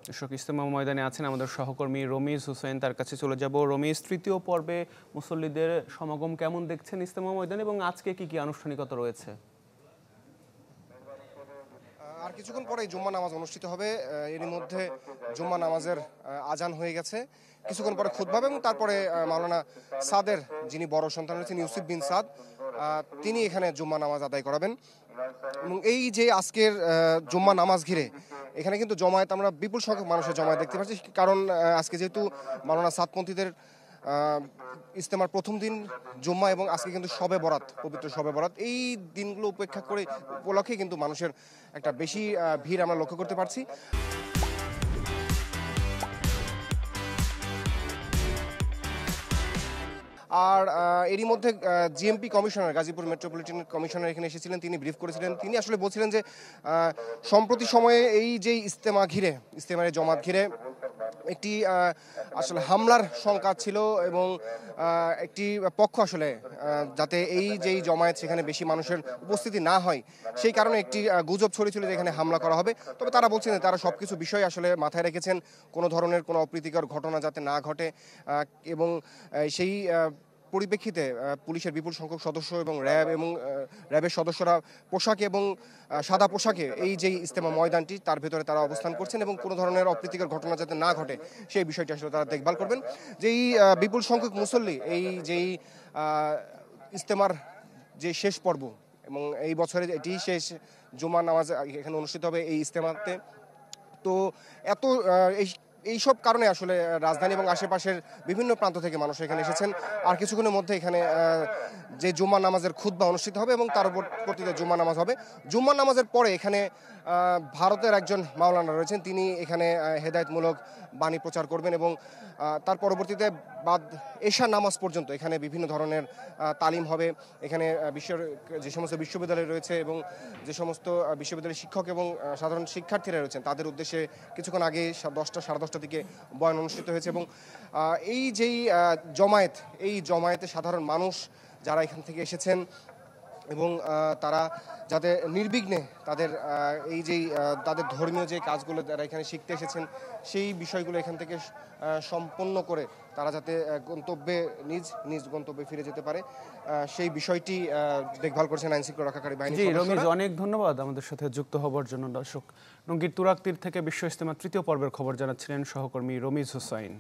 দর্শক, ইজতেমা ময়দানে আছেন আমাদের সহকর্মী রমিজ হোসেন, তার কাছে চলে যাব। রমিজ, তৃতীয় পর্বে মুসল্লিদের সমাগম কেমন দেখছেন ইজতেমা ময়দানে, এবং আজকে কি কি আনুষ্ঠানিকতা রয়েছে? আর কিছুক্ষণ পরেই জুম্মা নামাজ অনুষ্ঠিত হবে। এরই মধ্যে জুম্মা নামাজের আজান হয়ে গেছে। কিছুক্ষণ পরে খুতবা হবে এবং তারপরে মাওলানা সাদের যিনি বড় সন্তান রয়েছেন ইউসুফ বিন সাদ, তিনি এখানে জুম্মা নামাজ আদায় করাবেন। এবং এই যে আজকের জুম্মা নামাজ ঘিরে এখানে কিন্তু জমায়েত, আমরা বিপুল সংখ্যক মানুষের জমায়েত দেখতে পাচ্ছি। কারণ আজকে যেহেতু মাওলানা সাদপন্থীদের ইজতেমার প্রথম দিন জুম্মা এবং আজকে কিন্তু শবে বরাত, পবিত্র শবে বরাত, এই দিনগুলো উপেক্ষা করে উপলক্ষে কিন্তু মানুষের একটা বেশি ভিড় আমরা লক্ষ্য করতে পারছি। আর এরই মধ্যে GMP commissioner, Gazipur metropolitan commissioner এখানে এসেছিলেন। তিনি ব্রিফ করেছিলেন। তিনি আসলে বলছিলেন যে সম্প্রতি সময়ে এই যে ইজতেমার জমাত ঘিরে একটি আসলে হামলার শঙ্কা ছিল এবং একটি পক্ষ আসলে যাতে এই যেই জমায়েত সেখানে বেশি মানুষের উপস্থিতি না হয় সেই কারণে একটি গুজব ছড়িয়েছিল যে এখানে হামলা করা হবে। তবে তারা বলছেন তারা সবকিছু বিষয় আসলে মাথায় রেখেছেন, কোনো ধরনের কোনো অপ্রীতিকর ঘটনা যাতে না ঘটে, এবং সেই পরিপ্রেক্ষিতে পুলিশের বিপুল সংখ্যক সদস্য এবং র্যাবের সদস্যরা পোশাকে এবং সাদা পোশাকে এই যে ইজতেমা ময়দানটি তার ভেতরে তারা অবস্থান করছেন এবং কোনো ধরনের অপ্রীতিকর ঘটনা যাতে না ঘটে সেই বিষয়টি আসলে তারা দেখভাল করবেন। যেই বিপুল সংখ্যক মুসল্লি এই যেই ইজতেমার যে শেষ পর্ব এবং এই বছরের এটি শেষ জুমার নামাজ এখানে অনুষ্ঠিত হবে এই ইজতেমাতে। তো এত এইসব কারণে আসলে রাজধানী এবং আশেপাশের বিভিন্ন প্রান্ত থেকে মানুষ এখানে এসেছেন। আর কিছুক্ষণের মধ্যে এখানে যে জুম্মা নামাজের খুতবা অনুষ্ঠিত হবে এবং তার পরবর্তীতে জুম্মা নামাজ হবে। জুম্মা নামাজের পরে এখানে ভারতের একজন মাওলানা রয়েছেন, তিনি এখানে হেদায়েতমূলক বাণী প্রচার করবেন এবং তার পরবর্তীতে বাদ এশা নামাজ পর্যন্ত এখানে বিভিন্ন ধরনের তালিম হবে। এখানে বিশ্বের যে সমস্ত বিশ্ববিদ্যালয় রয়েছে এবং যে সমস্ত বিশ্ববিদ্যালয়ের শিক্ষক এবং সাধারণ শিক্ষার্থীরা রয়েছেন তাদের উদ্দেশ্যে কিছুক্ষণ আগে 10টা সাড়ে 10টার দিকে বয়ান অনুষ্ঠিত হয়েছে। এবং এই যেই এই জমায়েতে সাধারণ মানুষ যারা এখান থেকে এসেছেন এবং তারা যাতে নির্বিঘ্নে তাদের এই যেই তাদের ধর্মীয় যে কাজগুলো যারা এখানে শিখতে এসেছেন সেই বিষয়গুলো এখান থেকে সম্পন্ন করে তারা যাতে নিজ গন্তব্যে ফিরে যেতে পারে সেই বিষয়টি দেখভাল করছেন আইনশৃঙ্খলা রক্ষাকারী বাহিনী। রমিজ, অনেক ধন্যবাদ আমাদের সাথে যুক্ত হবার জন্য। দর্শক, টঙ্গীর তুরাগতীর থেকে বিশ্ব ইজতেমা তৃতীয় পর্বের খবর জানাচ্ছিলেন সহকর্মী রমিজ হোসাইন।